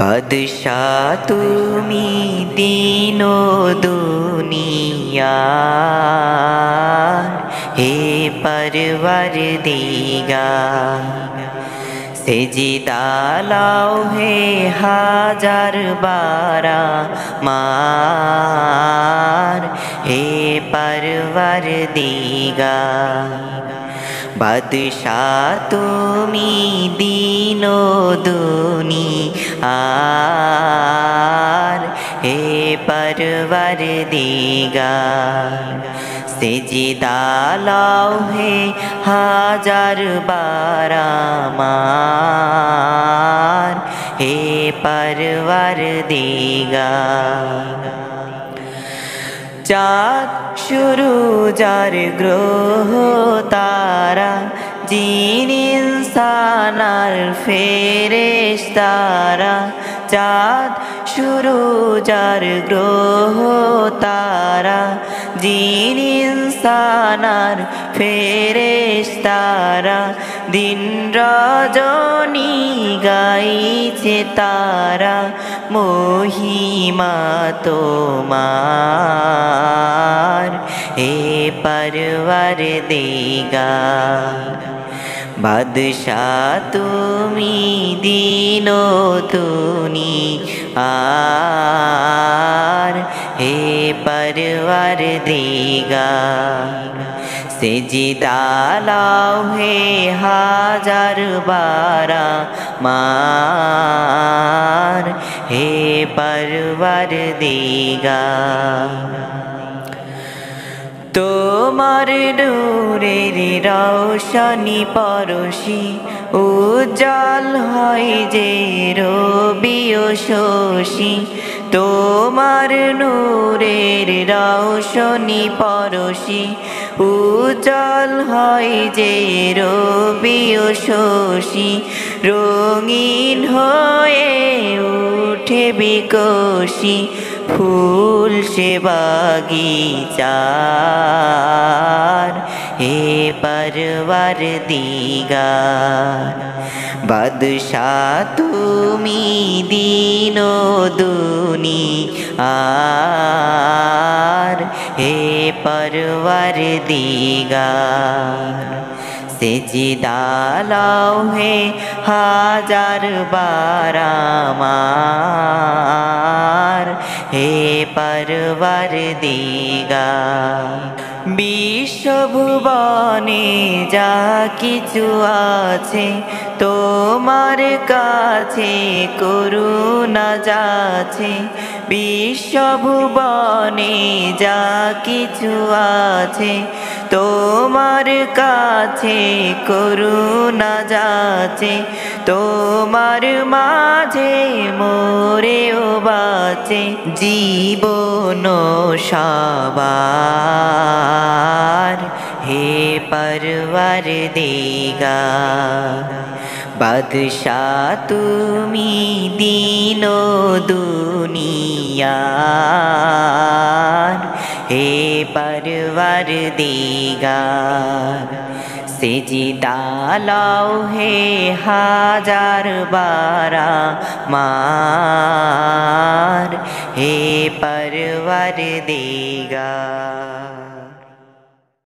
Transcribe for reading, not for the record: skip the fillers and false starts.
বাদশাহ তুমি দিন ও দুনিয়া, হে পরওয়ারদিগার। সেজদা লাও হে হাজার বারামার, হে পরওয়ারদিগার। বাদশাহ তুমি দিন ও দুনিয়ার, হে পরওয়ারদিগার। সেজদা লাও হে হাজার বারামার, হে পরওয়ারদিগার। চাঁদ সুরুজার গ্রহ তারা, জিন ইনসান আর ফেরেশতারা। চাঁদ সুরুজার গ্রহ তারা, জিন ইনসান আর ফেরেশতারা। দিন রজনী গাইছে তারা, মহিমা তোমার, হে পরওয়ারদিগার। বাদশাহ তুমি দিন ও দুনিয়ার, হে পরওয়ারদিগার। সেজদা লাও হে হাজার বারামার, হে পরওয়ারদিগার। তোমার নূরের রৌশনি পরশি, উজ্জ্বল হয় যে রবি ও শশী। তোমার নূরের রৌশনি পরশি, উজ্জ্বল হয় যে রবি ও শশী। রঙিন হয়ে উঠে বিকশি, ফুল সে বাগিচার, হে পরওয়ারদিগার। বাদশাহ তুমি দিন ও দুনিয়ার, হে পরওয়ারদিগার। সেজদা লাও হে হাজার বারামার, হে পরওয়ারদিগার। বিশ্বভুবনে যা কিছু আছে, তোমার কাছে করুণা যাচ্ছে। বিশ্বভুবনে যা কিছু আছে, তোমার কাছে করুণা যাচ্ছে। তোমার মাঝে মোরেও বাঁচে জীবন সবার, হে পরওয়ারদিগার। বাদশাহ তুমি দিন ও দুনিয়ার, হে পরওয়ারদিগার। সেজদা লাও হে হাজার বারামার, হে পরওয়ারদিগার।